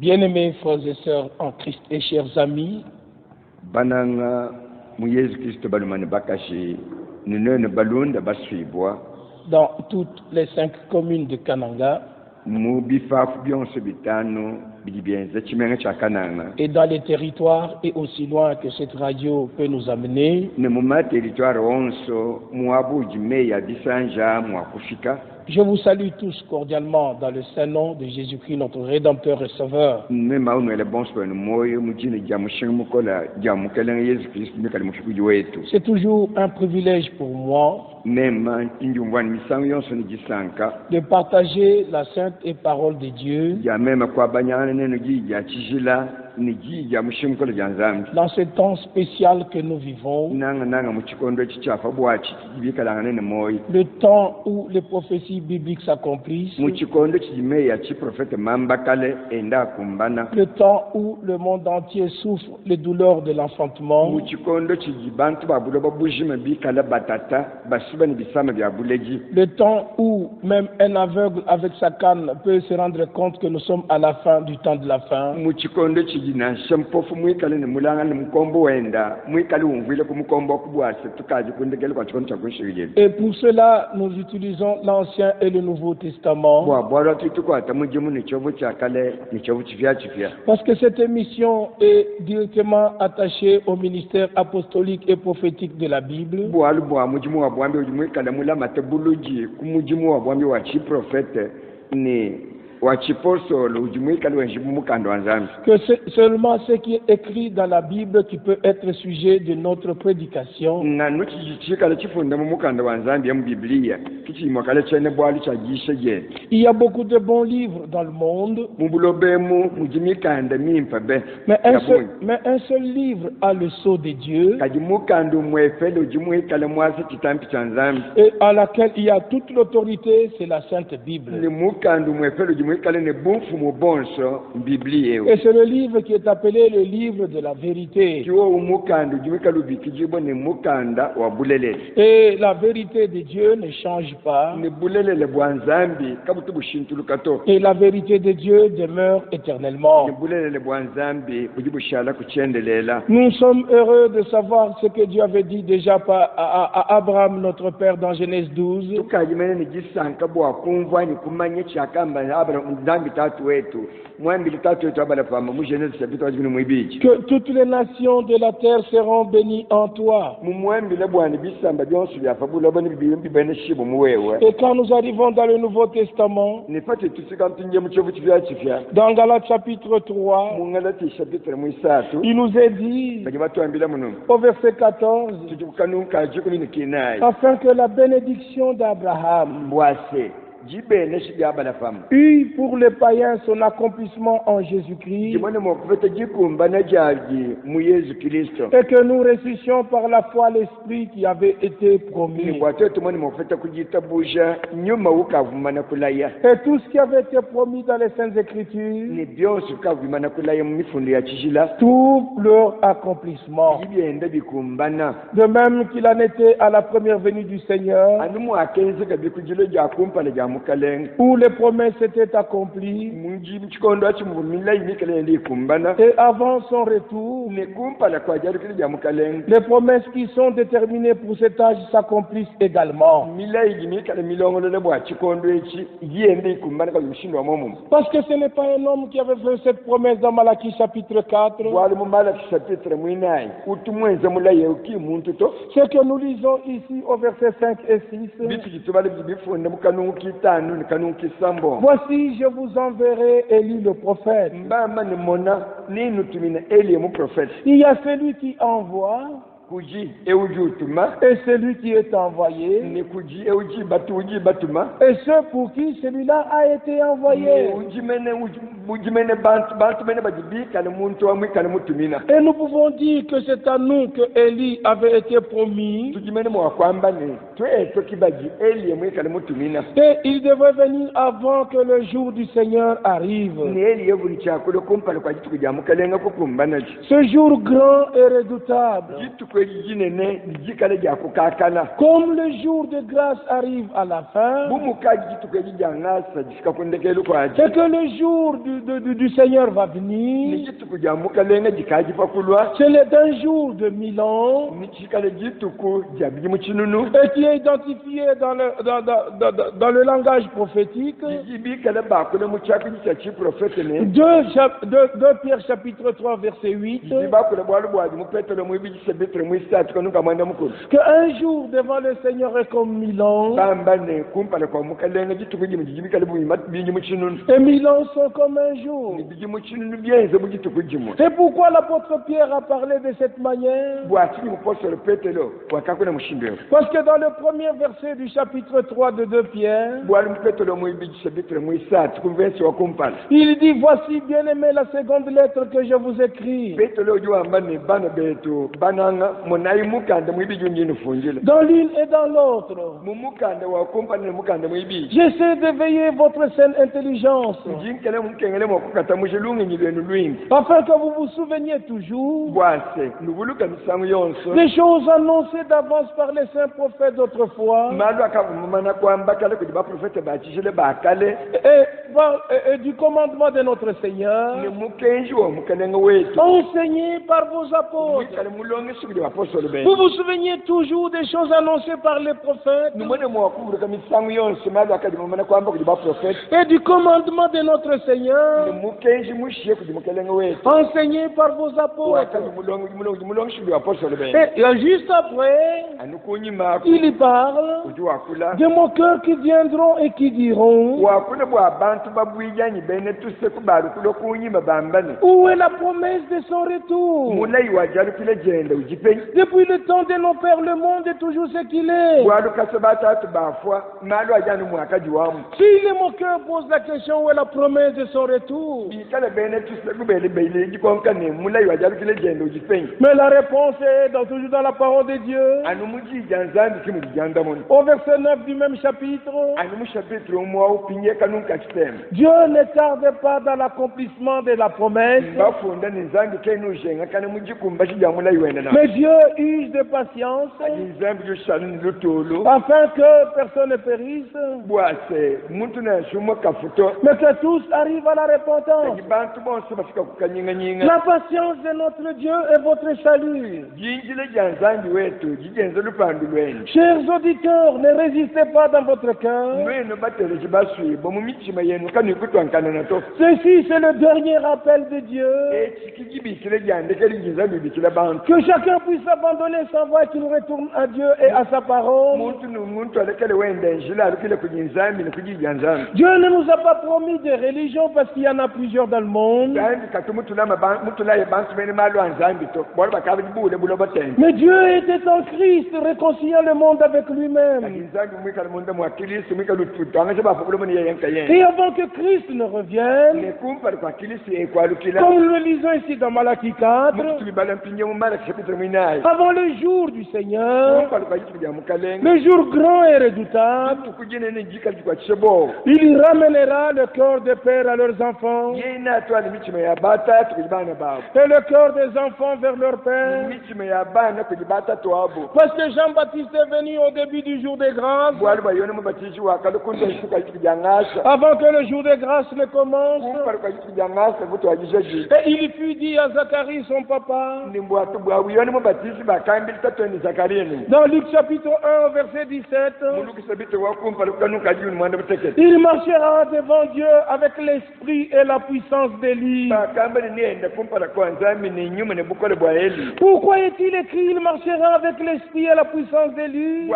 Bien-aimés frères et sœurs en Christ et chers amis, bananga mu Yesu Kristo balumane bakashi ninene balunda baswibwa dans toutes les 5 communes de Kananga mu bifafu byonse bitano bilibienza chimenga cha Kananga et dans les territoires et aussi loin que cette radio peut nous amener, ne mu territoire onso mu abuji meya bisanja mu akufika. Je vous salue tous cordialement dans le saint nom de Jésus-Christ, notre Rédempteur et Sauveur. C'est toujours un privilège pour moi de partager la sainte et parole de Dieu dans ce temps spécial que nous vivons, le temps où les prophéties bibliques s'accomplissent, le temps où le monde entier souffre les douleurs de l'enfantement, le temps où même un aveugle avec sa canne peut se rendre compte que nous sommes à la fin du temps de la fin. Et pour cela, nous utilisons l'Ancien et le Nouveau Testament. Parce que cette émission est directement attachée au ministère apostolique et prophétique de la Bible. Que c'est seulement ce qui est écrit dans la Bible qui peut être sujet de notre prédication. Il y a beaucoup de bons livres dans le monde, mais un seul livre a le sceau de Dieu et à laquelle il y a toute l'autorité, c'est la Sainte Bible. Et c'est le livre qui est appelé le livre de la vérité. Et la vérité de Dieu ne change pas. Et la vérité de Dieu demeure éternellement. Nous sommes heureux de savoir ce que Dieu avait dit déjà à Abraham, notre père, dans Genèse 12. Que toutes les nations de la terre seront bénies en toi. Et quand nous arrivons dans le Nouveau Testament, dans Galates chapitre 3, il nous est dit au verset 14, afin que la bénédiction d'Abraham eut pour les païens son accomplissement en Jésus-Christ, et que nous ressuscions par la foi l'Esprit qui avait été promis. Et tout ce qui avait été promis dans les Saintes Écritures trouve leur accomplissement. De même qu'il en était à la première venue du Seigneur, où les promesses étaient accomplies, et avant son retour, les promesses qui sont déterminées pour cet âge s'accomplissent également. Parce que ce n'est pas un homme qui avait fait cette promesse dans Malachie chapitre 4. Ce que nous lisons ici au verset 5 et 6. Voici, je vous enverrai Élie le prophète. Il y a celui qui envoie et celui qui est envoyé, et ceux pour qui celui-là a été envoyé. Et nous pouvons dire que c'est à nous que Élie avait été promis, et il devait venir avant que le jour du Seigneur arrive. Ce jour grand et redoutable Comme le jour de grâce arrive à la fin, et que le jour du Seigneur va venir, c'est un jour de 1000 ans, et qui est identifié dans le langage prophétique. 2 Pierre chapitre 3 verset 8, qu'un jour devant le Seigneur est comme 1000 ans, et 1000 ans sont comme un jour. C'est pourquoi l'apôtre Pierre a parlé de cette manière. Parce que dans le premier verset du chapitre 3 de 2 Pierre, il dit, voici bien aimé la seconde lettre que je vous écris. Dans l'une et dans l'autre, j'essaie d'éveiller votre saine intelligence, afin que vous vous souveniez toujours des choses annoncées d'avance par les saints prophètes d'autrefois, et du commandement de notre Seigneur, enseigné par vos apôtres. Vous vous souveniez toujours des choses annoncées par les prophètes, et du commandement de notre Seigneur, enseigné par vos apôtres. Et juste après, il y parle de moqueurs qui viendront et qui diront, où est la promesse de son retour? Depuis le temps de nos pères, le monde est toujours ce qu'il est. Si les moqueurs posent la question, où est la promesse de son retour? Mais la réponse est toujours dans la parole de Dieu. Au verset 9 du même chapitre, Dieu ne tarde pas dans l'accomplissement de la promesse, mais Dieu use de patience afin que personne ne périsse, mais que tous arrivent à la repentance. La patience de notre Dieu est votre salut. Chers auditeurs, ne résistez pas dans votre cœur. Ceci, c'est le dernier appel de Dieu. Que chacun puisse abandonner sa voie et qu'il retourne à Dieu et à sa parole. Dieu ne nous a pas promis des religions parce qu'il y en a plusieurs dans le monde. Mais Dieu était en Christ, réconciliant le monde avec lui-même. Et avant que Christ ne revienne, comme nous le lisons ici dans Malachie 4, avant le jour du Seigneur, le jour grand et redoutable, il ramènera le cœur des pères à leurs enfants et le cœur des enfants vers leur père. Parce que Jean-Baptiste est venu au début du jour des grâces, avant que le jour des grâces ne commence. Et il fut dit à Zacharie, son papa, dans Luc chapitre 1, verset 17, il marchera devant Dieu avec l'esprit et la puissance d'Élie. Pourquoi est-il écrit, il marchera avec l'esprit et la puissance d'Élie?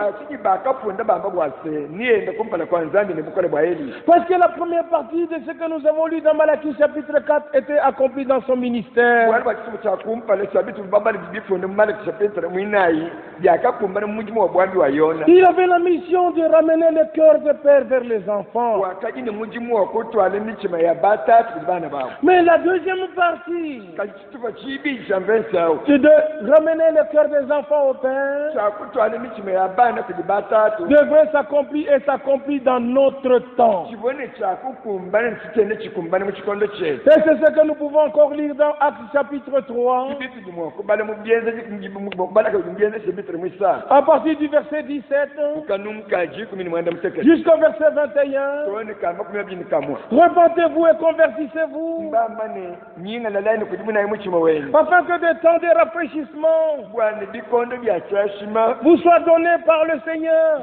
Parce que la première partie de ce que nous avons lu dans Malachie chapitre 4 était accomplie dans son ministère. Il avait la mission de ramener le cœur des pères vers les enfants. Mais la deuxième partie, c'est de ramener le cœur des enfants au Père, devrait s'accomplir et s'accomplir dans notre temps. Et c'est ce que nous pouvons encore lire dans Actes chapitre 3. À partir du verset 17 jusqu'au verset 21, repentez-vous et convertissez-vous, afin que des temps de rafraîchissement vous soient donnés par le Seigneur,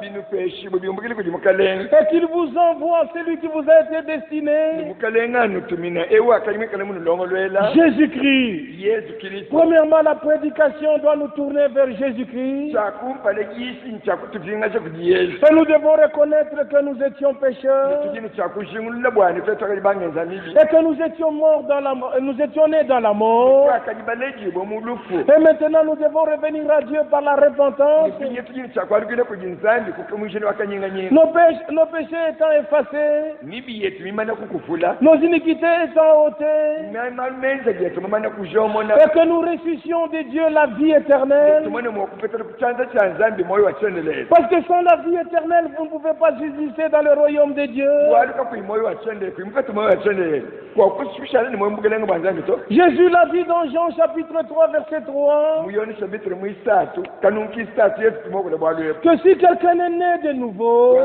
et qu'il vous envoie celui qui vous a été destiné, Jésus-Christ. Premièrement, la prédication doit nous tourner vers Jésus-Christ. Et nous devons reconnaître que nous étions pécheurs et que nous étions morts nous étions nés dans la mort. Et maintenant nous devons revenir à Dieu par la repentance. Nos péchés étant effacés, nos iniquités étant ôtées, et que nous ressuscions de Dieu la vie éternelle. Parce que sans la vie éternelle, vous ne pouvez pas exister dans le royaume de Dieu. Jésus l'a dit dans Jean chapitre 3 verset 3, que si quelqu'un est né de nouveau,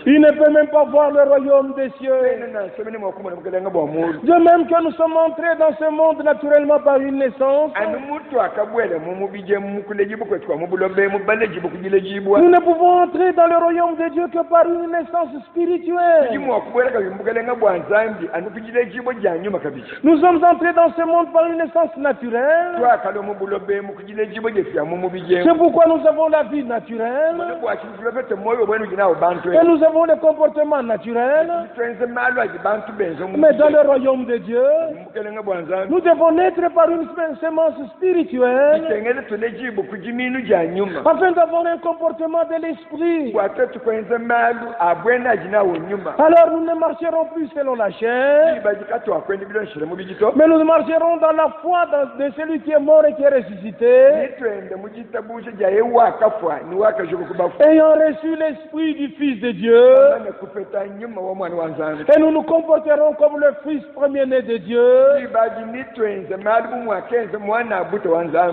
il ne peut même pas voir le royaume des cieux. De même que nous sommes entrés dans ce monde naturellement par une naissance, nous ne pouvons entrer dans le royaume de Dieu que par une naissance spirituelle. Nous sommes entrés dans ce monde par une naissance naturelle. C'est pourquoi nous avons la vie naturelle et nous avons le comportement naturel. Mais dans le royaume de Dieu, nous devons naître par une semence spirituelle afin d'avoir un comportement de l'esprit. Alors nous ne marcherons plus selon la chair, mais nous marcherons dans la foi de celui qui est mort et qui est ressuscité, ayant reçu l'esprit du Fils de Dieu, et nous nous comporterons comme le Fils premier-né de Dieu,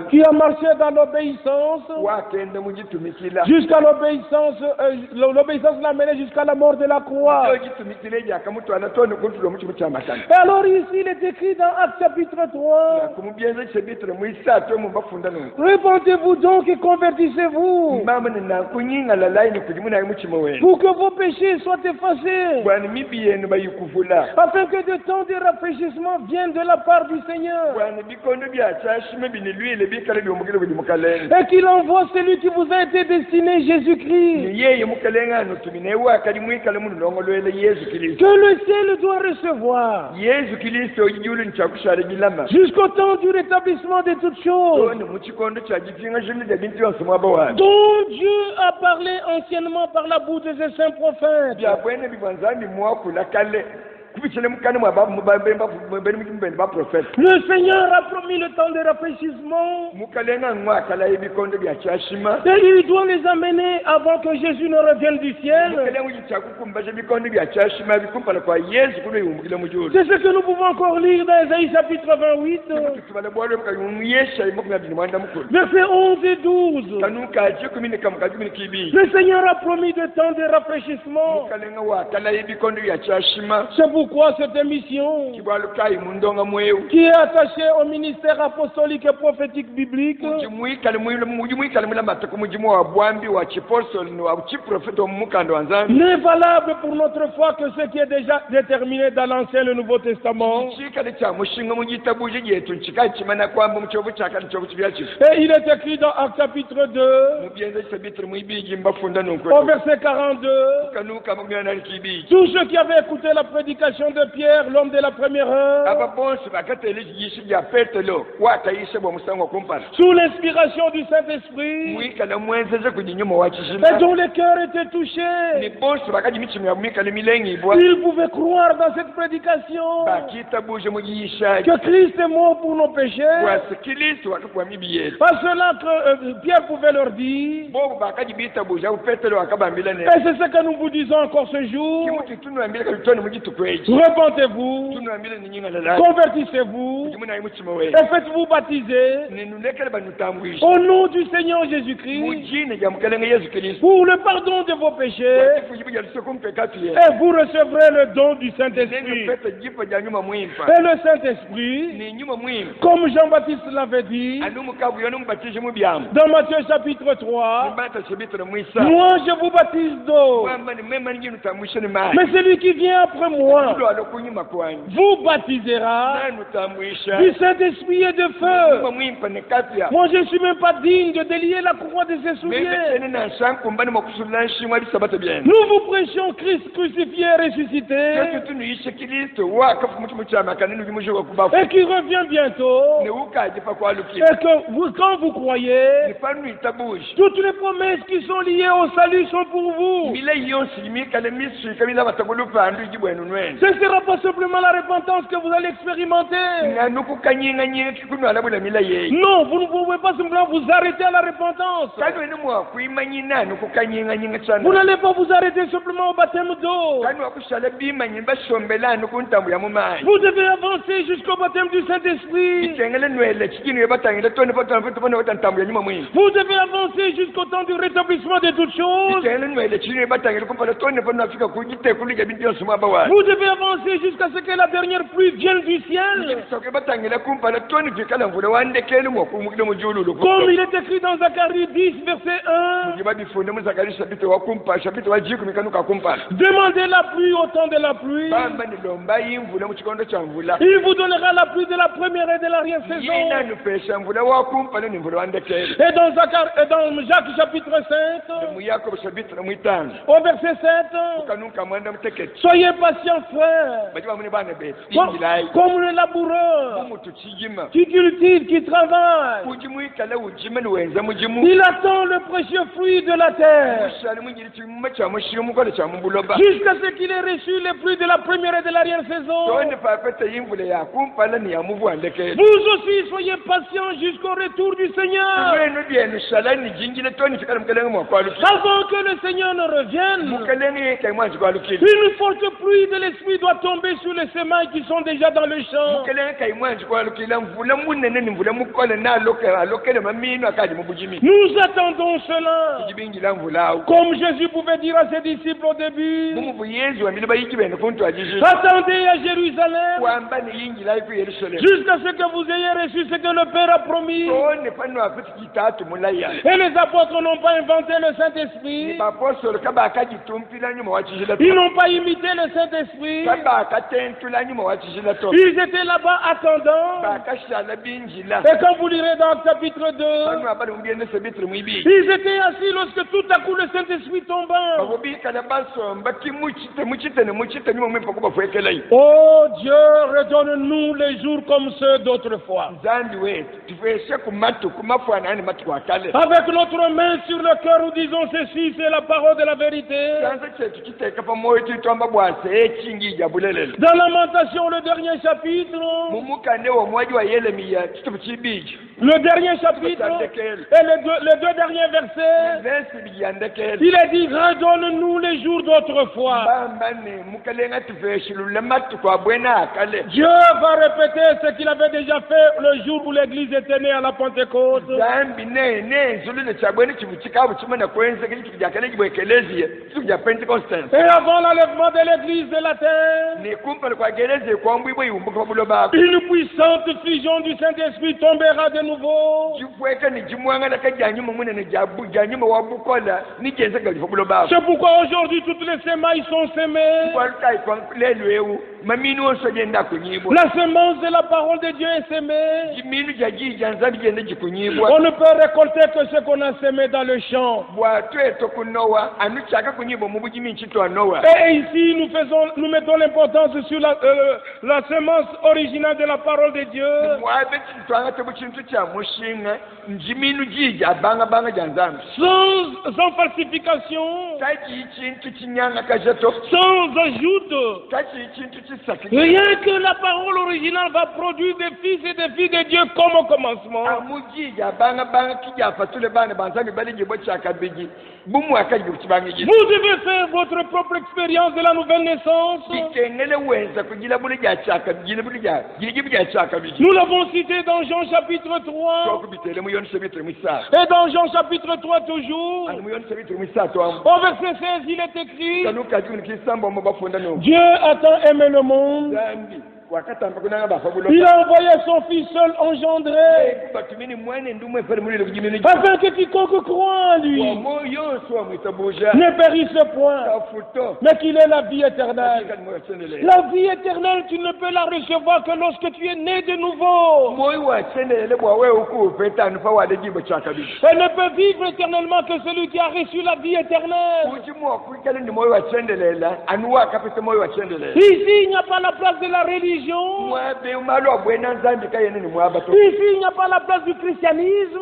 qui a marché dans l'obéissance jusqu'à l'obéissance l'a mené jusqu'à la mort de la croix. Et alors ici il est écrit dans Actes chapitre 3, repentez-vous donc et convertissez-vous pour que vos péchés soient effacés, afin que de temps de rafraîchissement vienne de la part du Seigneur, et qu'il envoie celui qui vous a été destiné, Jésus-Christ, que le ciel doit recevoir jusqu'au temps du rétablissement de toutes choses, dont Dieu a parlé anciennement par la bouche de ses saints prophètes. Le Seigneur a promis le temps de rafraîchissement et il doit les amener avant que Jésus ne revienne du ciel. C'est ce que nous pouvons encore lire dans Ésaïe chapitre 28, versets 11 et 12. Le Seigneur a promis de temps de rafraîchissement. C'est pourquoi cette émission, qui est attachée au ministère apostolique et prophétique biblique, n'est valable pour notre foi que ce qui est déjà déterminé dans l'Ancien et le Nouveau Testament. Et il est écrit dans Actes chapitre 2, au verset 42, tous ceux qui avaient écouté la prédication de Pierre, l'homme de la première heure, sous l'inspiration du Saint-Esprit, et dont les cœurs étaient touchés, ils pouvaient croire dans cette prédication que Christ est mort pour nos péchés. Par cela que Pierre pouvait leur dire, et c'est ce que nous vous disons encore ce jour, repentez-vous, convertissez-vous et faites-vous baptiser au nom du Seigneur Jésus-Christ pour le pardon de vos péchés et vous recevrez le don du Saint-Esprit. Et le Saint-Esprit, comme Jean-Baptiste l'avait dit dans Matthieu chapitre 3, moi je vous baptise d'eau, mais celui qui vient après moi vous baptisera du Saint-Esprit et de feu. Moi je ne suis même pas digne de délier la courroie de ses souliers. Nous vous prêchons Christ crucifié et ressuscité et qui revient bientôt, et que quand vous croyez, toutes les promesses qui sont liées au salut sont pour vous. Ce ne sera pas simplement la repentance que vous allez expérimenter. Non, vous ne pouvez pas simplement vous arrêter à la repentance. Vous n'allez pas vous arrêter simplement au baptême d'eau. Vous devez avancer jusqu'au baptême du Saint-Esprit. Vous devez avancer jusqu'au temps du rétablissement de toutes choses. Vous devez avancer jusqu'à ce que la dernière pluie vienne du ciel. Comme il est écrit dans Zacharie 10, verset 1. Demandez la pluie au temps de la pluie. Il vous donnera la pluie de la première et de l'arrière-saison. Et dans Jacques chapitre 5, au verset 7, soyez patients, frères, comme le laboureur qui cultive, qui travaille. Il attend le précieux fruit de la terre jusqu'à ce qu'il ait reçu les fruits de la première et de l'arrière-saison. Vous aussi soyez patients jusqu'au retour du Seigneur. Avant que le Seigneur ne revienne, une forte pluie de l'Esprit doit tomber sur les semailles qui sont déjà dans le champ. Nous attendons cela. Comme Jésus pouvait dire à ses disciples au début, attendez à Jérusalem jusqu'à ce que vous ayez reçu ce que le Père a promis. Et les apôtres n'ont pas inventé le Saint-Esprit. Ils n'ont pas imité le Saint-Esprit. Ils étaient là-bas attendant. Et quand vous lirez dans le chapitre 2, ils étaient assis lorsque tout à coup le Saint-Esprit tomba. Oh Dieu, redonne-nous les jours comme ceux d'autrefois. Avec notre main sur le cœur, nous disons ceci, c'est la parole de la vérité. Dans Lamentation, le dernier chapitre, le dernier chapitre et les deux derniers versets, il est dit, redonne-nous les jours d'autrefois. Dieu va répéter ce qu'il avait déjà fait le jour où l'église était née à la Pentecôte. Et avant l'enlèvement de l'église de la terre, une puissante fusion du Saint-Esprit tombera de nouveau. C'est pourquoi aujourd'hui toutes les semailles sont semées. La semence de la parole de Dieu est semée. On ne peut récolter que ce qu'on a semé dans le champ. Et ici nous mettons l'importance sur la semence originale de la parole de Dieu. Sans falsification, sans ajout, Rien que la parole originale va produire des fils et des filles de Dieu comme au commencement. Vous devez faire votre propre expérience de la nouvelle naissance. Nous l'avons cité dans Jean chapitre 3. Et dans Jean chapitre 3 toujours. Au verset 16, il est écrit: Dieu a tant aimé le monde. Il a envoyé son Fils seul engendré, afin que quiconque croit en lui ne périsse point, mais qu'il ait la vie éternelle. La vie éternelle, tu ne peux la recevoir que lorsque tu es né de nouveau. Elle ne peut vivre éternellement que celui qui a reçu la vie éternelle. Ici, il n'y a pas la place de la religion. Ici, il n'y a pas la place du christianisme.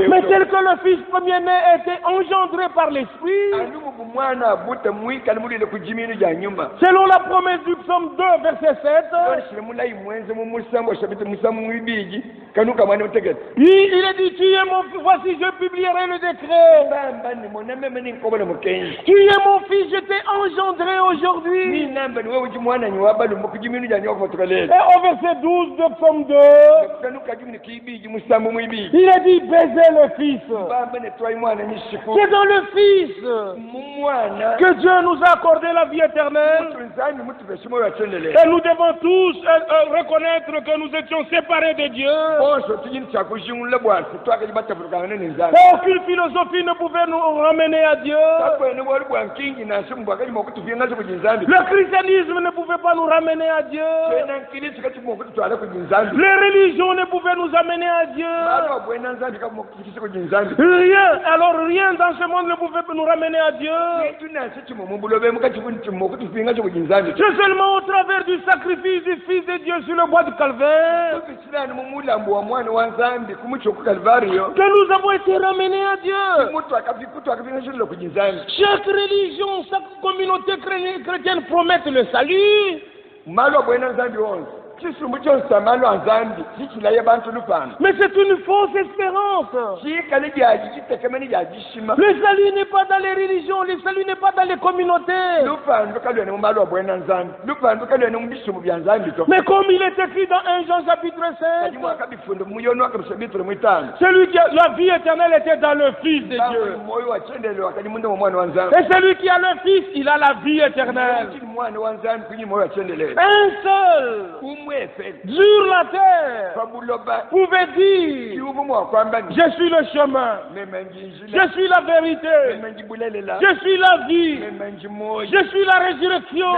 Mais tel que le Fils premier-né était engendré par l'Esprit, selon la promesse du psaume 2, verset 7, il est dit: Tu es mon fils, voici je publierai le décret. Tu es mon fils, je t'ai engendré aujourd'hui. Et au verset 12 de psaume 2, il a dit: Baisez le Fils. C'est dans le Fils que Dieu nous a accordé la vie éternelle. Et nous devons tous reconnaître que nous étions séparés de Dieu. Aucune philosophie ne pouvait nous ramener à Dieu. Le christianisme ne pouvait pas nous ramener à Dieu. Les religions ne pouvaient nous amener à Dieu. Rien, alors rien dans ce monde ne pouvait nous ramener à Dieu. C'est seulement au travers du sacrifice du Fils de Dieu sur le bois du Calvaire que nous avons été ramenés à Dieu. Chaque religion, chaque communauté chrétienne promettent le salut. Mais c'est une fausse espérance. Le salut n'est pas dans les religions, le salut n'est pas dans les communautés. Mais comme il est écrit dans 1 Jean chapitre 5, celui qui a la vie éternelle était dans le Fils de Dieu. Et celui qui a le Fils, il a la vie éternelle. Un seul sur la terre pouvait dire: Je suis le chemin, je suis la vérité, je suis la vie, je suis la résurrection.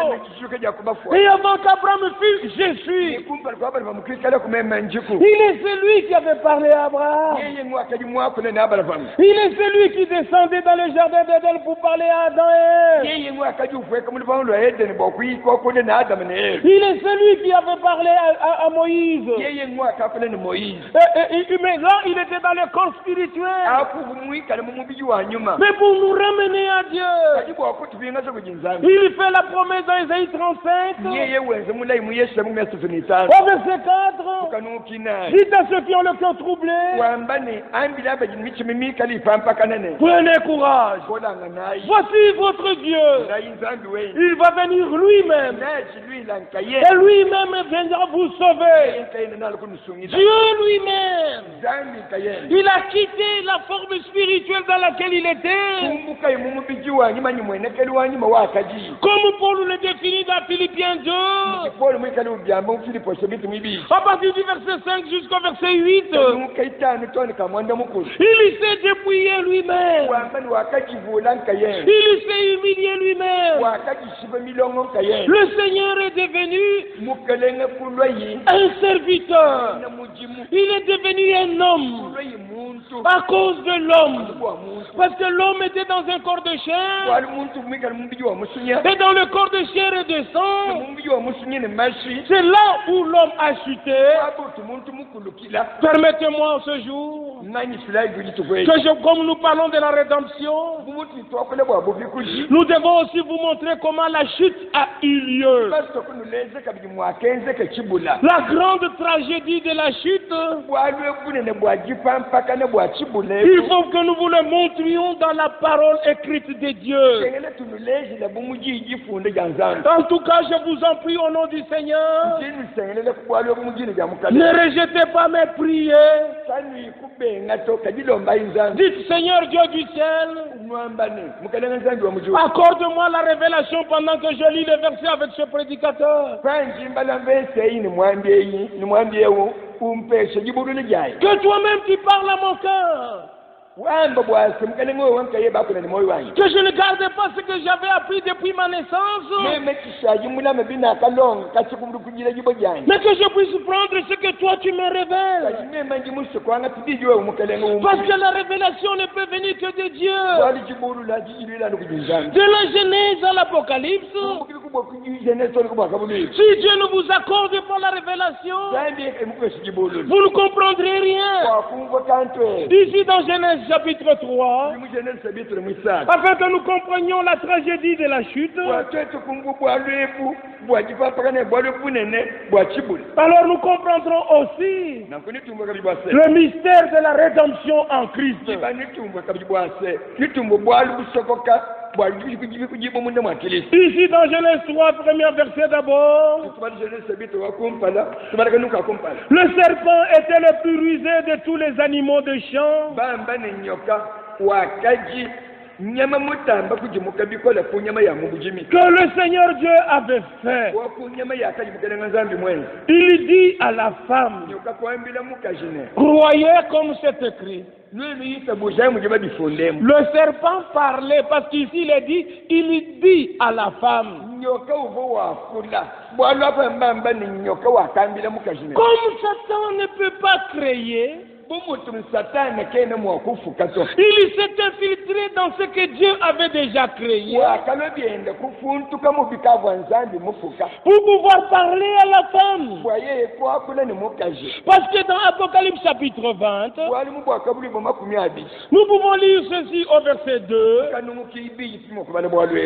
Et avant qu'Abraham fût, je suis. Il est celui qui avait parlé à Abraham. Il est celui qui descendait dans le jardin d'Éden pour parler à Adam et Ève. Il est celui qui avait parlé à Moïse. Mais là, il était dans le corps spirituel. Mais pour nous ramener à Dieu, il fait la promesse dans Ésaïe 35. Au verset 4, dites à ceux qui ont le cœur troublé: prenez courage. Voici votre Dieu. Il va venir lui-même. Et lui-même viendra vous sauver. Dieu lui-même, il a quitté la forme spirituelle dans laquelle il était. Comme Paul le définit dans Philippiens 2. À partir du verset 5 jusqu'au verset 8. Il s'est dépouillé lui-même. Il s'est humilié lui-même. Le Seigneur est devenu un serviteur. Il est devenu un homme à cause de l'homme. Parce que l'homme était dans un corps de chair. Et dans le corps de chair et de sang, c'est là où l'homme a chuté. Permettez-moi ce jour comme nous parlons de la rédemption, nous devons aussi vous montrer comment la chute a eu lieu. La grande tragédie de la chute, il faut que nous vous le montrions dans la parole écrite de Dieu. En tout cas, je vous en prie au nom du Seigneur, ne rejetez pas mes prières. Dites, Seigneur Dieu du ciel, accorde-moi la révélation pendant que je lis le verset avec ce prédicateur. Que toi-même tu parles à mon cœur. Que je ne garde pas ce que j'avais appris depuis ma naissance, mais que je puisse prendre ce que toi tu me révèles. Parce que la révélation ne peut venir que de Dieu. De la Genèse à l'Apocalypse, si Dieu ne vous accorde pas la révélation, vous ne comprendrez rien. Ici dans Genèse chapitre 3, afin que nous comprenions la tragédie de la chute, alors nous comprendrons aussi le mystère de la rédemption en Christ. Ici dans Genèse 3, premier verset d'abord, le serpent était le plus rusé de tous les animaux de champ. Que le Seigneur Dieu avait fait. Il dit à la femme, croyez comme c'est écrit. Le serpent parlait parce qu'ici il dit à la femme. Comme Satan ne peut pas créer, il s'est infiltré dans ce que Dieu avait déjà créé pour pouvoir parler à la femme. Parce que dans Apocalypse chapitre 20, nous pouvons lire ceci au verset 2.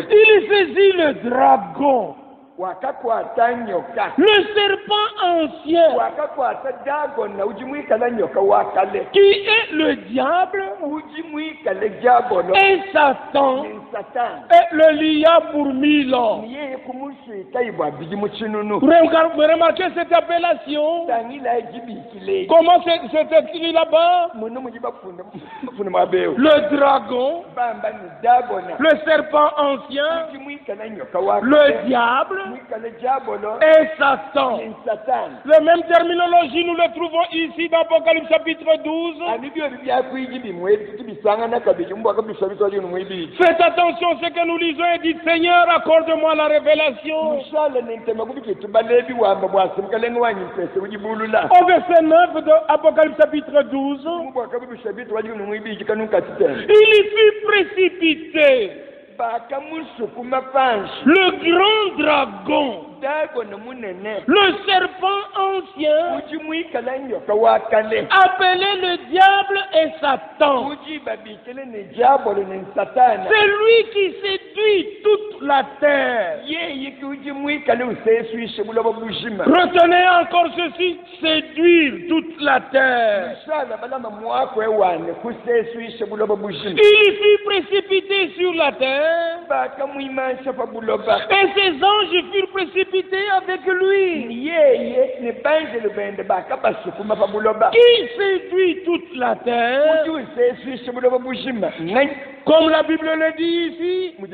Il saisit le dragon, le serpent ancien, qui est le diable et Satan, et le lia pour 1000 ans. Vous remarquez cette appellation? Comment c'est écrit là-bas? Le dragon, le serpent ancien, le diable et Satan. La même terminologie, nous le trouvons ici dans Apocalypse chapitre 12. Faites attention à ce que nous lisons et dites, Seigneur, accorde-moi la révélation. Au verset 9 de Apocalypse chapitre 12, il y fut précipité le grand dragon, le serpent ancien, appelé le diable et Satan. C'est lui qui séduit toute la terre. Retenez encore ceci, séduire toute la terre. Il fut précipité sur la terre. Et ses anges furent précipités avec lui. Qui séduit toute la terre. Comme la Bible le dit ici, c'est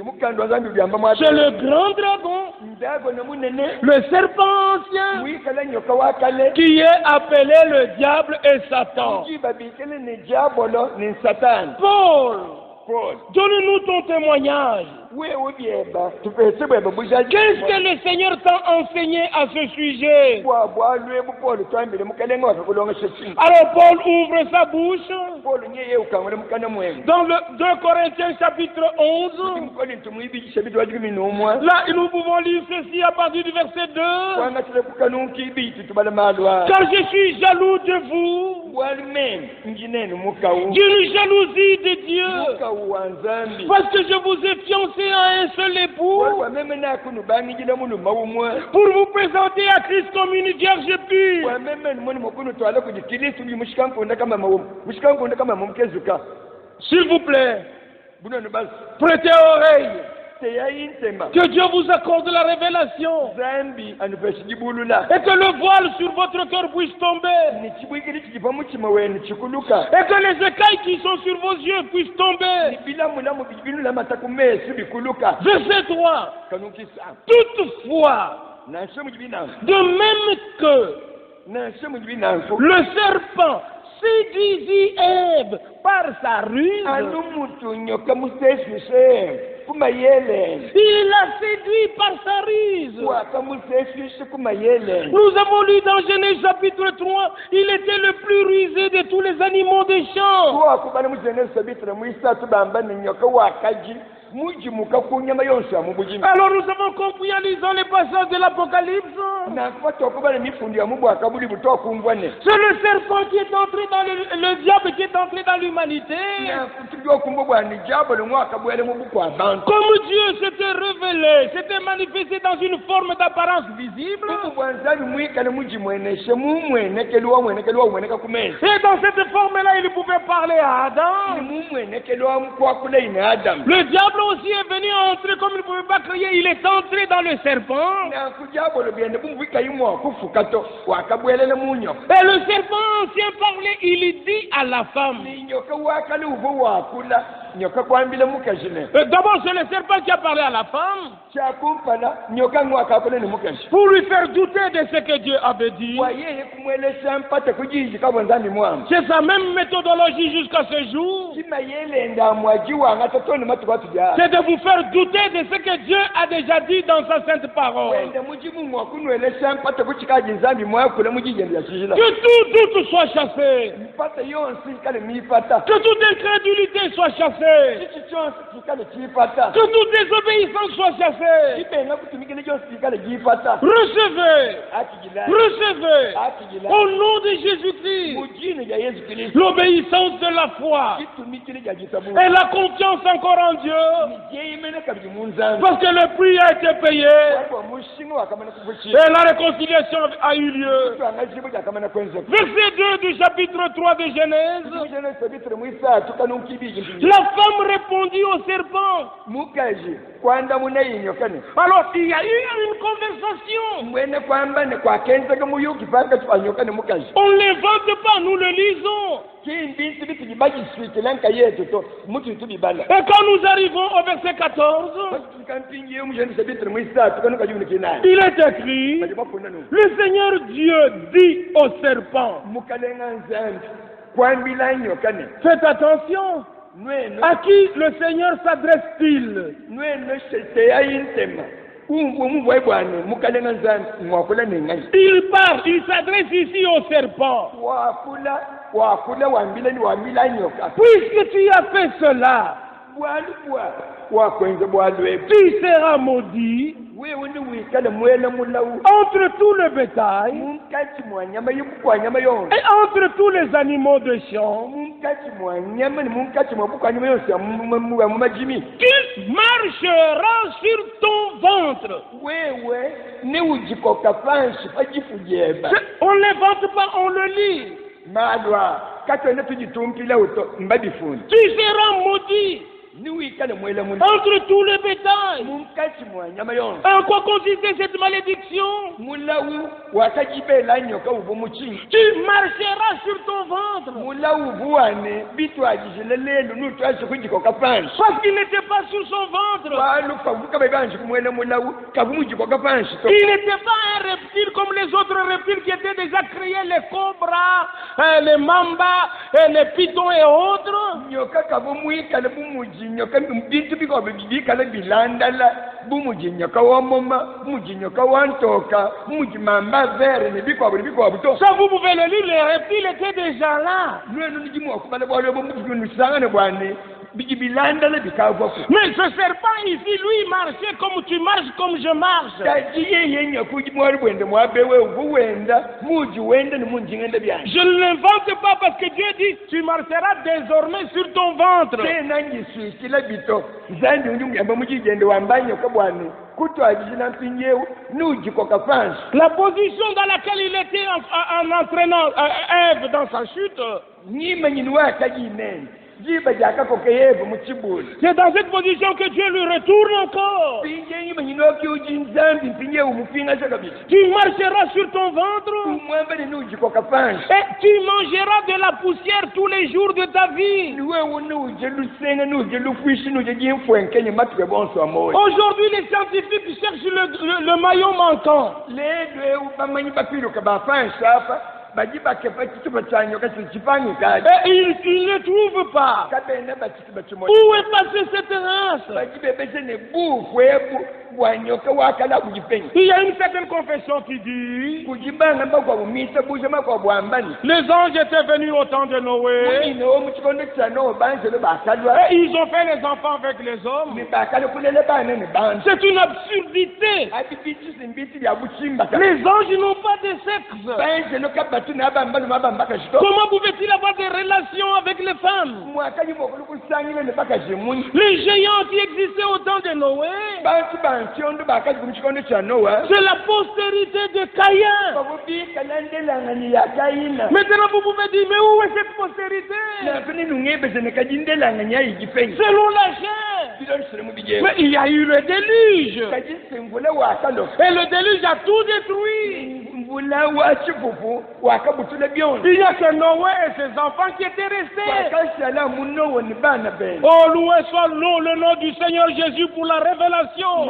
le grand dragon, le serpent ancien, qui est appelé le diable et Satan. Paul, donne-nous ton témoignage. Qu'est-ce que le Seigneur t'a enseigné à ce sujet? Alors Paul ouvre sa bouche dans le 2 Corinthiens chapitre 11. Là, nous pouvons lire ceci à partir du verset 2. Car je suis jaloux de vous d'une jalousie de Dieu, parce que je vous ai fiancé à un seul époux, pour vous présenter à Christ comme une vierge pure. S'il vous plaît, prêtez oreille. Que Dieu vous accorde la révélation et que le voile sur votre cœur puisse tomber et que les écailles qui sont sur vos yeux puissent tomber. Verset 3. Toutefois, de même que le serpent séduisit Ève par sa ruse, il l'a séduit par sa ruse. Nous avons lu dans Genèse chapitre 3, il était le plus rusé de tous les animaux des champs. Alors nous avons compris en lisant les passages de l'Apocalypse. C'est le serpent qui est entré dans le diable qui est entré dans l'humanité. Comme Dieu s'était révélé, s'était manifesté dans une forme d'apparence visible. Et dans cette forme-là, il pouvait parler à Adam. Le diable aussi est venu entrer comme il ne pouvait pas crier, il est entré dans le serpent. Et le serpent ancien parlait, il dit à la femme. D'abord c'est le serpent qui a parlé à la femme pour lui faire douter de ce que Dieu avait dit. C'est sa même méthodologie jusqu'à ce jour. C'est de vous faire douter de ce que Dieu a déjà dit dans sa sainte parole. Que tout doute soit chassé. Que toute incrédulité soit chassée. Que toute désobéissance soit chassée. Recevez au nom de Jésus-Christ l'obéissance de la foi et la confiance encore en Dieu, parce que le prix a été payé et la réconciliation a eu lieu. Verset 2 du chapitre 3 de Genèse. La femme répondit au serpent. Alors il y a eu une conversation. On ne l'invente pas, nous le lisons. Et quand nous arrivons au verset 14, il est écrit, le Seigneur Dieu dit au serpent. Faites attention. À qui le Seigneur s'adresse-t-il? Il parle, il s'adresse ici au serpent. Puisque tu as fait cela, tu seras maudit entre tout le bétail et entre tous les animaux de champ. Tu marcheras sur ton ventre. On ne l'invente pas, on le lit. Tu seras maudit entre tout le bétail. En quoi consistait cette malédiction? Tu marcheras sur ton ventre. Parce qu'il n'était pas sur son ventre. Il n'était pas un reptile comme les autres reptiles qui étaient déjà créés, les cobras, les mambas, les pitons et autres. Ça vous pouvez le lire, les reptiles étaient déjà là. Mais ce serpent ici, lui, marchait comme tu marches, comme je marche. Je ne l'invente pas parce que Dieu dit, tu marcheras désormais sur ton ventre. La position dans laquelle il était en entraînant Ève dans sa chute, c'est dans cette position que Dieu lui retourne encore. Tu marcheras sur ton ventre et tu mangeras de la poussière tous les jours de ta vie. Aujourd'hui, les scientifiques cherchent le maillon manquant. Et ils ne trouvent pas. Où est passée cette race? Il y a une certaine confession qui dit les anges étaient venus au temps de Noé et ils ont fait les enfants avec les hommes. C'est une absurdité. Les anges n'ont pas de sexe. Comment pouvait-il avoir des relations avec les femmes? Les géants qui existaient au temps de Noé, c'est la postérité de Caïn. Maintenant vous pouvez dire, mais où est cette postérité? Selon la chair. Mais il y a eu le déluge. Et le déluge a tout détruit. Il n'y a que Noé et ses enfants qui étaient restés. Oh, loué soit le nom du Seigneur Jésus pour la révélation.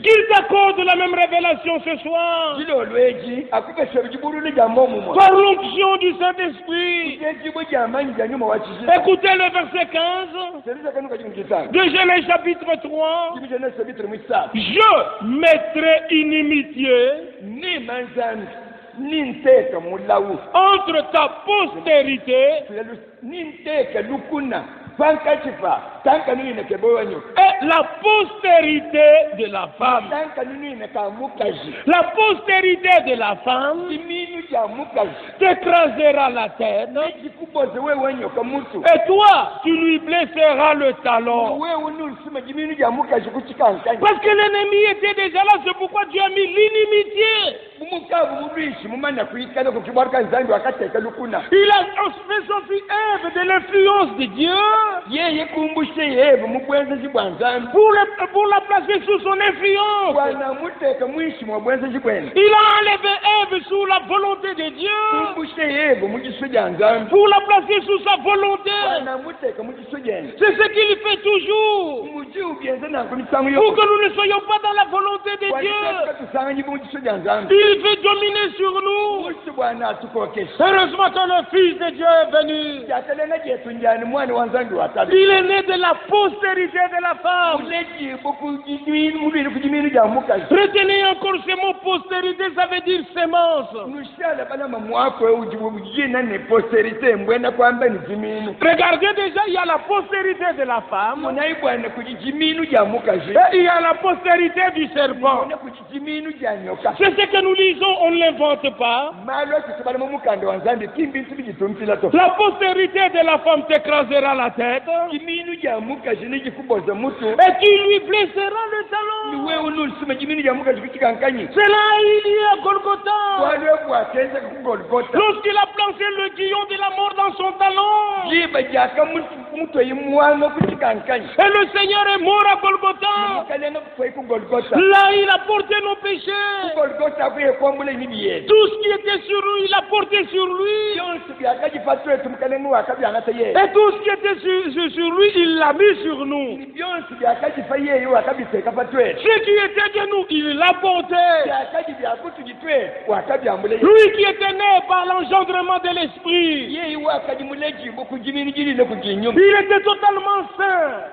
Qu'il t'accorde la même révélation ce soir. Par l'onction du Saint-Esprit. Écoutez le verset 15 de Genèse chapitre 3. Je mettrai inimitié entre ta postérité et la postérité de la femme. La postérité de la femme t'écrasera la tête et toi tu lui blesseras le talon. Parce que l'ennemi était déjà là, c'est pourquoi Dieu a mis l'inimitié. Il a fait sortir Ève de l'influence de Dieu pour la placer sous son influence. Il a enlevé Ève sous la volonté de Dieu pour la placer sous sa volonté. C'est ce qu'il fait toujours pour que nous ne soyons pas dans la volonté de Dieu. Il veut dominer sur nous. Heureusement que le Fils de Dieu est venu. Il est né de la postérité de la femme. Retenez encore ce mot postérité, ça veut dire sémence. Regardez déjà, il y a la postérité de la femme et il y a la postérité du serpent. C'est ce que nous lisons, on ne l'invente pas. La postérité de la femme t'écrasera la tête et tu lui blesseras le talon. C'est là il y a Golgotha. Lorsqu'il a planté le guillon de la mort dans son talon. Et le Seigneur est mort à Golgotha. Là il a porté nos péchés. Tout ce qui était sur lui, il a porté sur lui. Et tout ce qui était sur lui, il l'a mis sur nous. Ce qui était de nous, il l'a porté. Lui qui était né par l'engendrement de l'esprit. Il Il était totalement saint.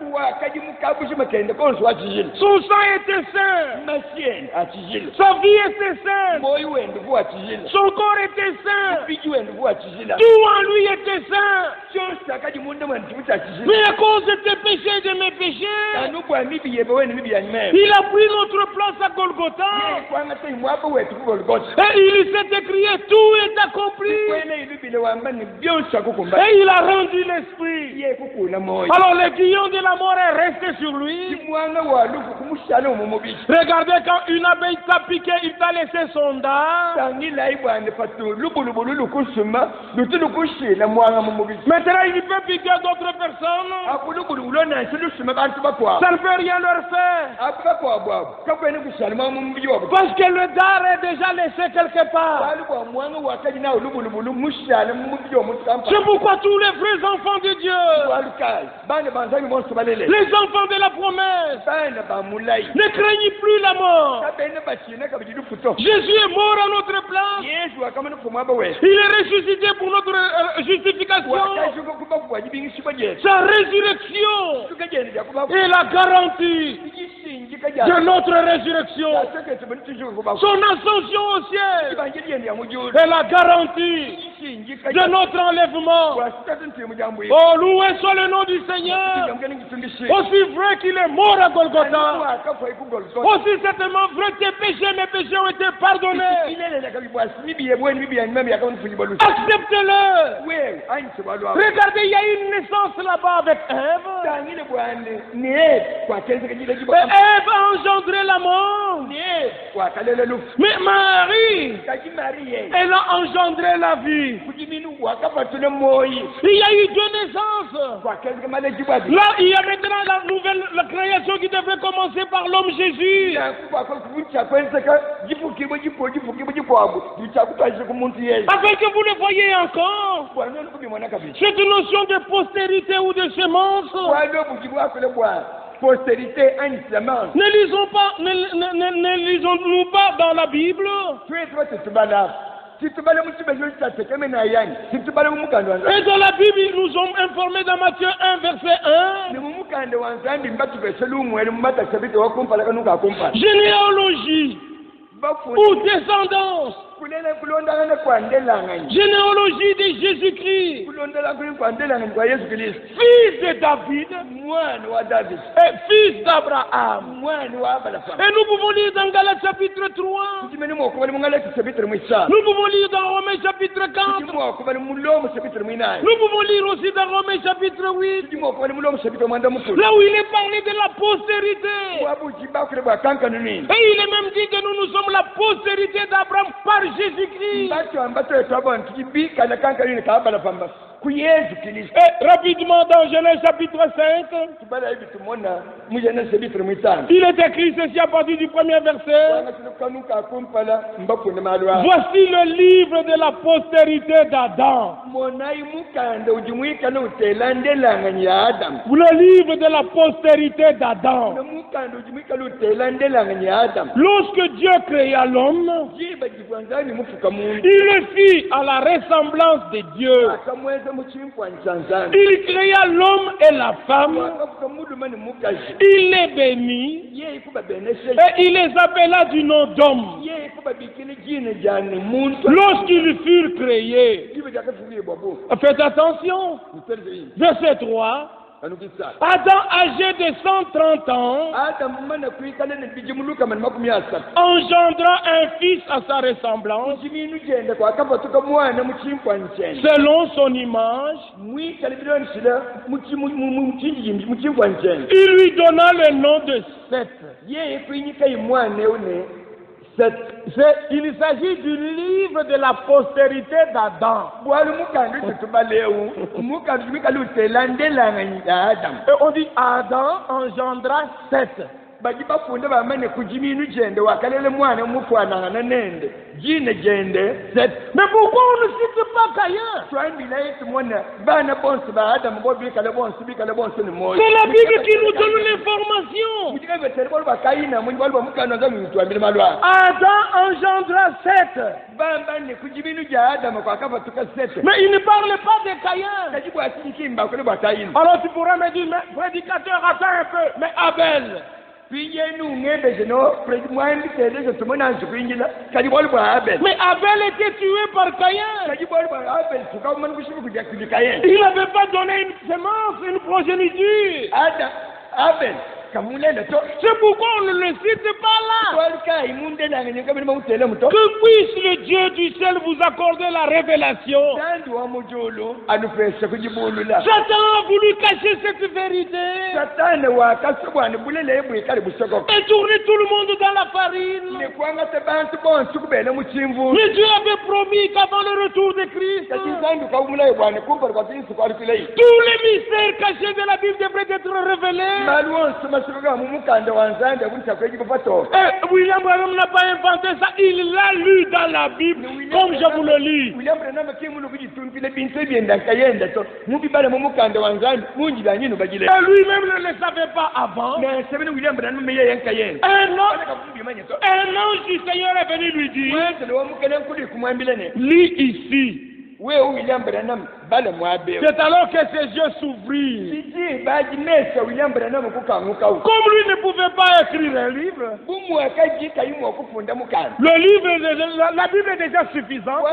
Son sang était saint. Sa vie était sainte. Son corps était saint. Tout en lui était saint. Mais à cause de tes péchés et de mes péchés, il a pris notre place à Golgotha. Et il s'est écrié, tout est accompli. Et il a rendu l'esprit. Alors l'aiguillon de la mort est resté sur lui. Regardez, quand une abeille t'a piqué, il t'a laissé son dard. Maintenant il peut piquer d'autres personnes. Ça ne peut rien leur faire. Parce que le dard est déjà laissé quelque part. C'est pourquoi tous les vrais enfants de Dieu, les enfants de la promesse, ne craignent plus la mort. Jésus est mort à notre place. Il est ressuscité pour notre justification. Sa résurrection est la garantie de notre résurrection. Son ascension au ciel est la garantie de notre enlèvement. Oh, loué soit le nom du Seigneur. Aussi vrai qu'il est mort à Golgotha, aussi certainement vrai que tes péchés, mes péchés ont été pardonnés. Acceptez-le. Regardez, il y a une naissance là-bas avec Ève. Ève a engendré la mort. Mais Marie, elle a engendré la vie. Il y a eu deux naissances. Là, il y a maintenant la création qui devrait commencer par l'homme Jésus. Afin que vous le voyez encore, cette notion de postérité ou de semence, ne lisons-nous pas dans la Bible? Et dans la Bible, nous sommes informés dans Matthieu 1, verset 1. Généalogie ou descendance. Généalogie de Jésus-Christ, fils de David, et fils d'Abraham. Et nous pouvons lire dans Galates chapitre 3, nous pouvons lire dans Romains chapitre 4, nous pouvons lire aussi dans Romains chapitre 8, là où il est parlé de la postérité. Et il est même dit que nous sommes la postérité d'Abraham par Jésus-Christ. Et rapidement dans Genèse chapitre 5, il est écrit ceci à partir du premier verset. Voici le livre de la postérité d'Adam. Le livre de la postérité d'Adam. Lorsque Dieu créa l'homme, il le fit à la ressemblance de Dieu. Il créa l'homme et la femme. Il les bénit et il les appela du nom d'homme. Lorsqu'ils furent créés, faites attention, verset 3. Adam, âgé de 130 ans, engendra un fils à sa ressemblance, selon son image. Il lui donna le nom de Seth. Il s'agit du livre de la postérité d'Adam. Et on dit Adam engendra Seth. bajiba funda bamane kujiminu jende wakalele mwana mufwana nende jine jende mais pourquoi on ne cite pas Caïn? C'est la Bible qui nous donne l'information. Adam engendra Seth. Mais il ne parle pas de Caïn. Alors tu pourras me dire, mais prédicateur, attends un peu, mais Abel. Mais Abel était tué par Caïn. Il n'avait pas donné une semence, une progéniture. C'est pourquoi on ne le cite pas là. Que puisse le Dieu du ciel vous accorder la révélation. Satan a voulu cacher cette vérité et tourner tout le monde dans la farine. Mais Dieu avait promis qu'avant le retour de Christ, tous les mystères cachés de la Bible devraient être révélés. William Branham n'a pas inventé ça, il l'a lu dans la Bible, comme je vous le lis. Et lui-même ne le savait pas avant. Un ange du Seigneur est venu lui dire, lis ici. C'est alors que ses yeux s'ouvrirent. Comme lui ne pouvait pas écrire un livre, le livre, la Bible est déjà suffisante.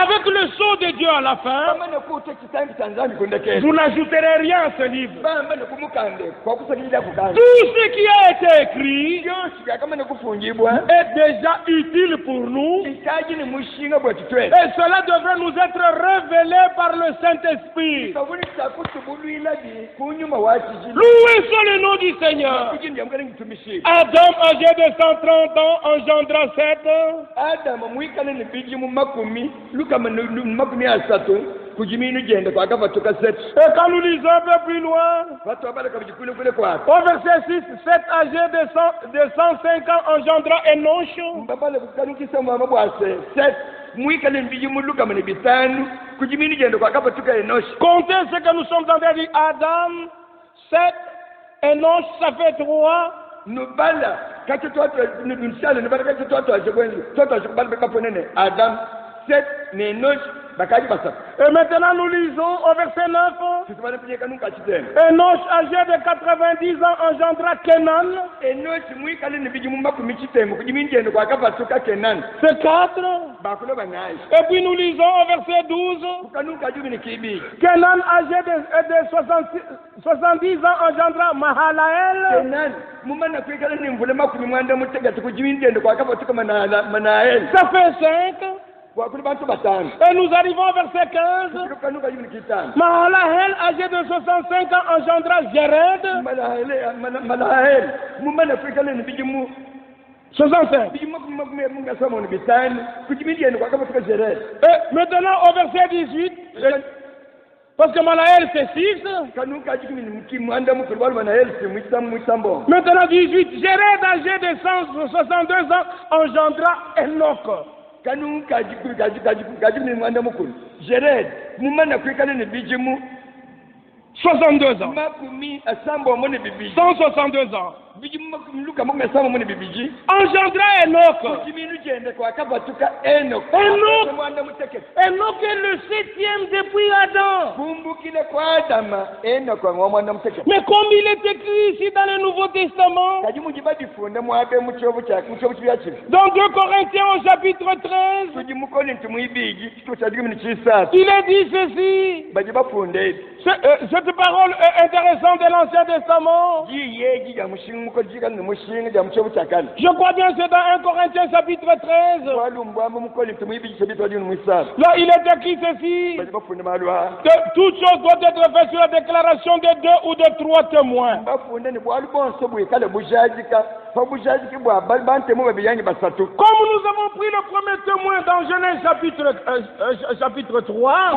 Avec le sceau de Dieu à la fin, vous n'ajouterez rien à ce livre. Tout ce qui a été écrit est déjà utile pour nous. Et cela devrait nous être révélé par le Saint-Esprit. Loué soit le nom du Seigneur. Adam, âgé de 130 ans, engendra Seth. Et quand nous lisons un peu plus loin, au verset 6, Seth âgé de 105 ans engendra Enoch. Comptez ce que nous sommes en train de dire. Adam, Seth, Enoch, ça fait 3. Adam, Seth, Enoch. Et maintenant nous lisons au verset 9. Enoch, âgé de 90 ans, engendra Kenan. C'est 4. Et puis nous lisons au verset 12. Kenan, âgé de 70 ans, engendra Mahalaël. Ça fait 5. Et nous arrivons au verset 15. Mahalaël, âgé de 65 ans, engendra Jéred. 65. Et maintenant au verset 18. Parce que Mahalaël c'est 6. Maintenant 18. Jéred, âgé de 162 ans, engendra Enoch. 62 ans. 162 ans. Engendra Enoch. Enoch est le 7e depuis Adam. Mais comme il est écrit ici dans le Nouveau Testament, dans 2 Corinthiens au chapitre 13, il est dit ceci. Cette parole est intéressante de l'Ancien Testament. Je crois bien que c'est dans 1 Corinthiens chapitre 13. Là, il est écrit ceci. Que toute chose doit être faite sur la déclaration de 2 ou de 3 témoins. Comme nous avons pris le premier témoin dans Genèse chapitre 3,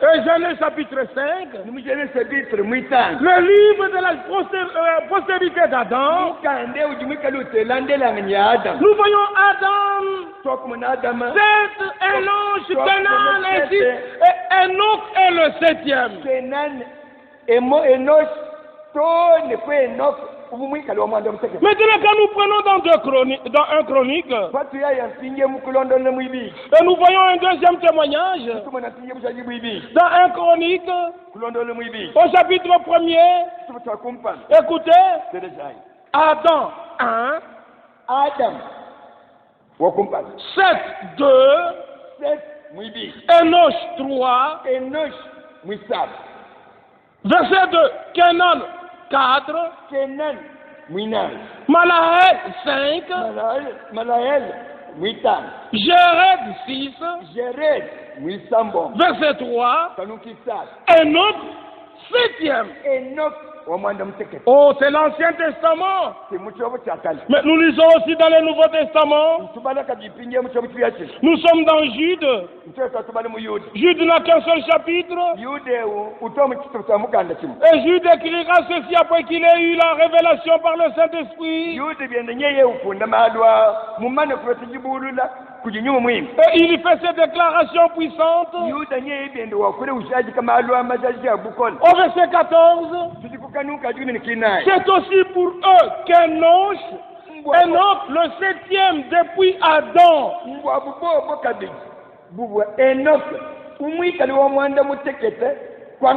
Et Genèse chapitre 5. Le livre de la postérité d'Adam. Nous voyons Adam, Seth, Enoch, Kenan, ainsi. Et Enoch est le 7e. Maintenant, quand nous prenons dans 1 Chronique, et nous voyons un deuxième témoignage, dans 1 Chronique, au chapitre 1er, écoutez, Adam 1, 7, 2, Enoch 3, verset 2, Kenan 4, Malaël 5, Jéred 6, verset 3, Enoch 7e. Oh, c'est l'Ancien Testament. Mais nous lisons aussi dans le Nouveau Testament. Nous sommes dans Jude. Jude n'a qu'un seul chapitre. Et Jude écrira ceci après qu'il ait eu la révélation par le Saint-Esprit. Et il fait ces déclarations puissantes. Au verset 14, c'est aussi pour eux qu'Enoch, le 7e depuis Adam, a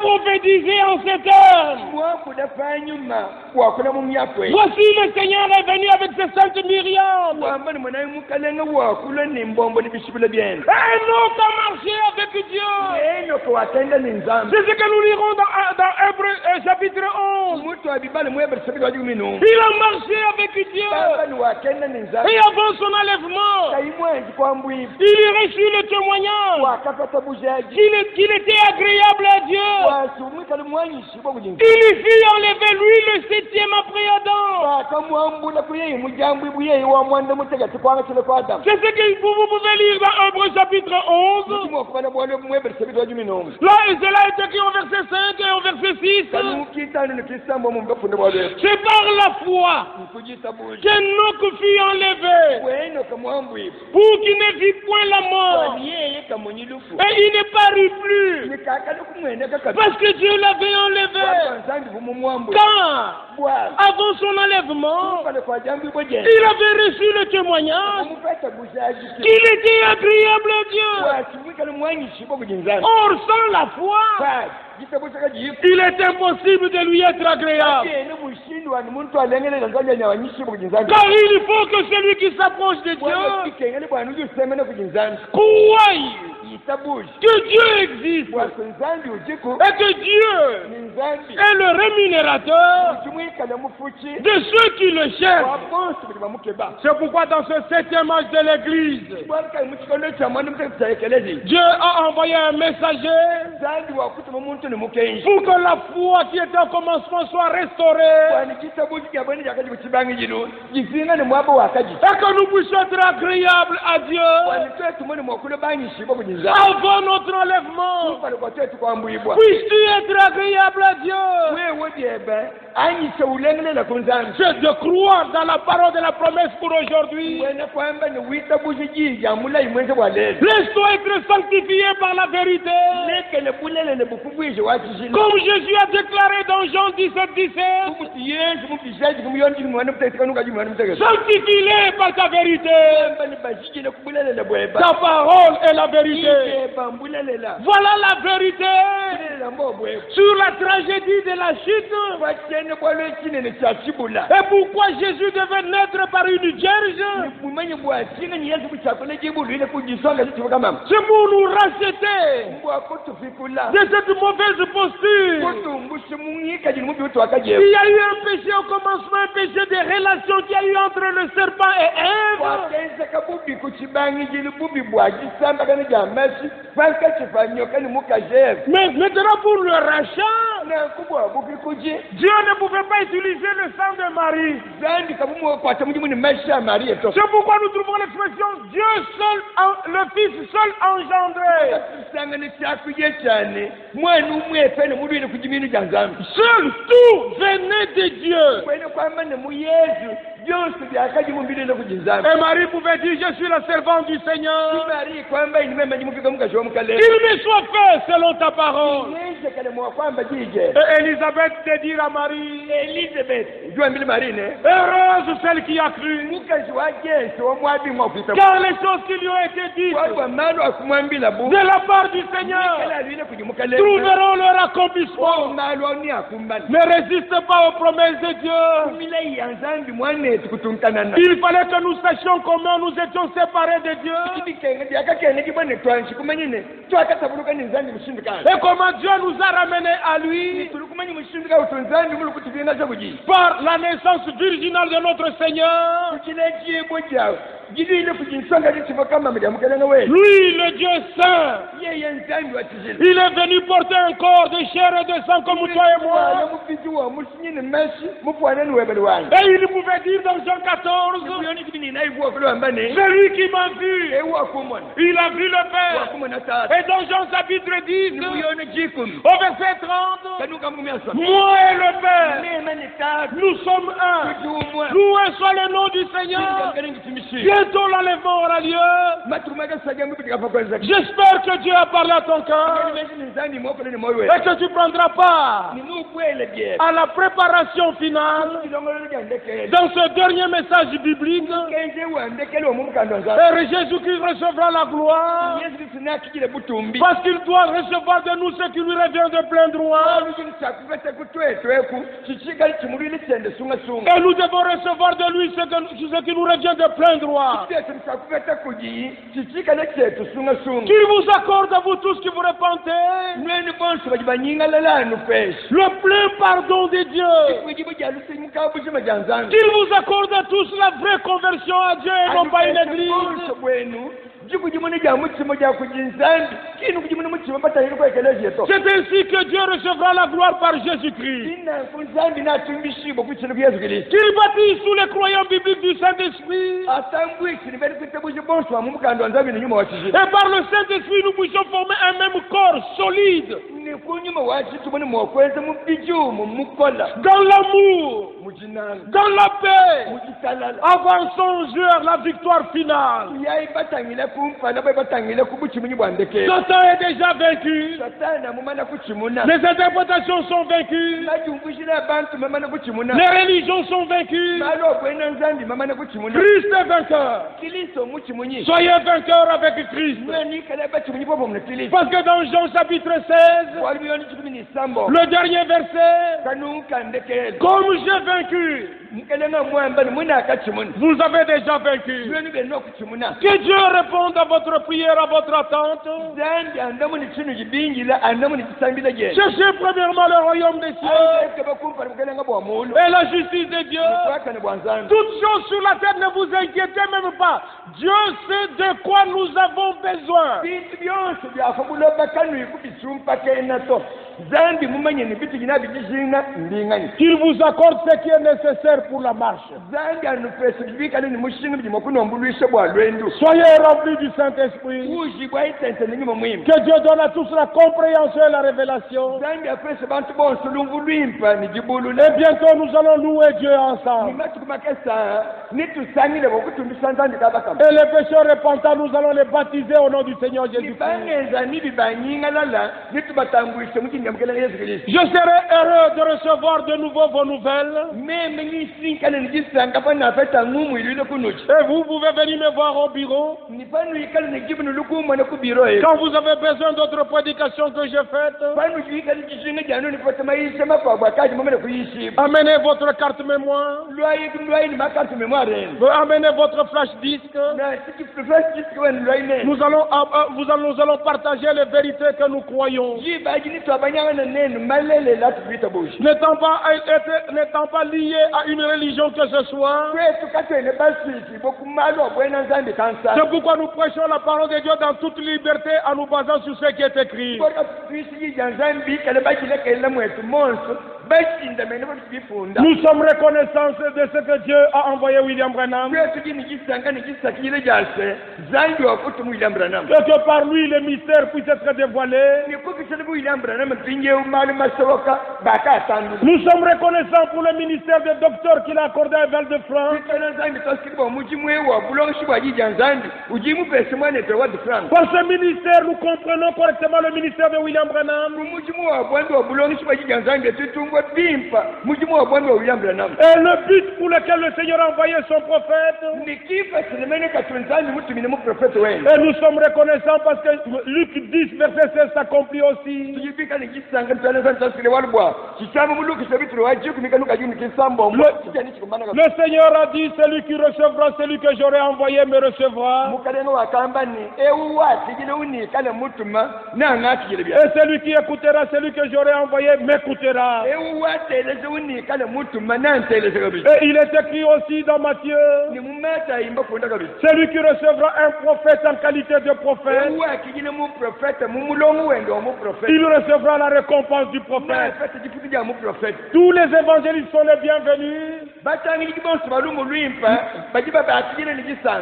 prophétisé en ces termes. Voici le Seigneur est venu avec ses saintes Myriam. Enoch a marché avec Dieu. C'est ce que nous lirons dans Hébreux chapitre 11. Il a marché avec Dieu. Et avant son enlèvement, il reçut le témoignage qu'il était agréable à Dieu. Il fit enlever lui le 7e après Adam. C'est ce que vous pouvez lire dans Hébreux chapitre 11. Là, et cela est écrit au verset 5 et au verset 6. C'est par la foi qu'Enoch fut enlevé pour qu'il ne vit point la mort. Et il ne parut plus. Parce que Dieu l'avait enlevé. Quand, avant son enlèvement, il avait reçu le témoignage qu'il était agréable à Dieu. Or, sans la foi, il est impossible de lui être agréable. Car il faut que celui qui s'approche de Dieu croie que Dieu existe et que Dieu est le rémunérateur de ceux qui le cherchent. C'est pourquoi dans ce 7e âge de l'Église, Dieu a envoyé un messager pour que la foi qui était au commencement soit restaurée et que nous puissions être agréables à Dieu avant notre enlèvement. Puisses-tu être agréable à Dieu? C'est de croire dans la parole de la promesse pour aujourd'hui. Laisse-toi être sanctifié par la vérité. Comme Jésus a déclaré dans Jean 17, 17. Sanctifie-les par ta vérité. Ta parole est la vérité. Voilà la vérité sur la tragédie de la chute. Et pourquoi Jésus devait naître par une vierge? C'est pour nous racheter de cette mauvaise posture. Il y a eu un péché au commencement, un péché de relation qu'il y a eu entre le serpent et Ève. Mais maintenant pour le rachat, Dieu ne pouvait pas utiliser le sang de Marie. C'est pourquoi nous trouvons l'expression Dieu seul, le Fils seul engendré. Seul, tout venait de Dieu. Et Marie pouvait dire, je suis la servante du Seigneur. Qu'il me soit fait selon ta parole. Et Élisabeth de dire à Marie, heureuse celle qui a cru, car les choses qui lui ont été dites de la part du Seigneur trouveront leur accomplissement. Ne résiste pas aux promesses de Dieu. Il fallait que nous sachions comment nous étions séparés de Dieu. Et comment Dieu nous a ramenés à lui par la naissance virginale de notre Seigneur. Lui, le Dieu saint, il est venu porter un corps de chair et de sang comme toi et moi. Et il pouvait dire dans Jean 14, celui qui m'a vu, il a vu le Père. Et dans Jean chapitre 10, au verset 30, moi et le Père, nous sommes un. Loué soit le nom du Seigneur. Bientôt l'enlèvement aura lieu. J'espère que Dieu a parlé à ton cœur et que tu prendras part à la préparation finale dans ce dernier message biblique. Et Jésus-Christ recevra la gloire parce qu'il doit recevoir de nous ce qui lui revient de plein droit. Et nous devons recevoir de lui ce qui nous revient de plein droit. Qu'il vous accorde à vous tous qui vous repentez le plein pardon de Dieu. Qu'il vous accorde à tous la vraie conversion à Dieu et non pas une église. C'est ainsi que Dieu recevra la gloire par Jésus-Christ. Qu'il bâtisse tous les croyants bibliques du Saint-Esprit. Et par le Saint-Esprit, nous puissions former un même corps solide. Dans l'amour, dans la paix, avançons vers la victoire finale. Satan est déjà vaincu. Les interprétations sont vaincues. Les religions sont vaincues. Christ est vainqueur. Soyez vainqueurs avec Christ. Parce que dans Jean chapitre 16, le dernier verset, comme j'ai vaincu, vous avez déjà vaincu. Que Dieu réponde à votre prière, à votre attente. Cherchez premièrement le royaume des cieux et la justice de Dieu. Toutes choses sur la terre, ne vous inquiétez même pas. Dieu sait de quoi nous avons besoin. Qu'il vous accorde ce qui est nécessaire pour la marche. Soyez remplis du Saint-Esprit. Que Dieu donne à tous la compréhension et la révélation. Et bientôt nous allons louer Dieu ensemble. Et les pécheurs repentants, nous allons les baptiser au nom du Seigneur Jésus-Christ. Je serai heureux de recevoir de nouveau vos nouvelles. Et vous pouvez venir me voir au bureau. Quand vous avez besoin d'autres prédications que j'ai faites, amenez votre carte mémoire. Amenez votre flash disque. Nous allons partager les vérités que nous croyons. n'étant pas lié à une religion que ce soit. C'est pourquoi nous prêchons la parole de Dieu dans toute liberté en nous basant sur ce qui est écrit. Nous sommes reconnaissants de ce que Dieu a envoyé William Branham. Et que par lui les mystères puissent être dévoilés. Nous sommes reconnaissants pour le ministère de docteur qu'il a accordé à Val-de-France. Par ce ministère, nous comprenons correctement le ministère de William Branham. Et le but pour lequel le Seigneur a envoyé son prophète. Et nous sommes reconnaissants parce que Luc 10, verset 16 s'accomplit aussi. Le Seigneur a dit, celui qui recevra, celui que j'aurai envoyé me recevra. Et celui qui écoutera, celui que j'aurai envoyé m'écoutera. Et il est écrit aussi dans Matthieu, celui qui recevra un prophète en qualité de prophète, il recevra la récompense du prophète. Tous les évangélistes sont les bienvenus.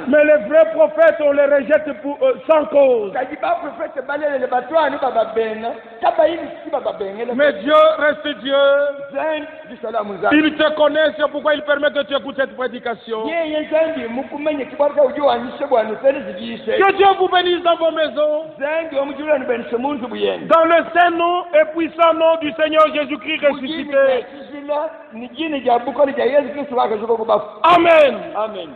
Mais les vrais prophètes, on les rejette sans cause. Mais Dieu reste Dieu. Il te connaît, c'est pourquoi il permet que tu écoutes cette prédication. Que Dieu vous bénisse dans vos maisons. Dans le saint nom et puissant nom du Seigneur Jésus-Christ ressuscité. Amen. Amen.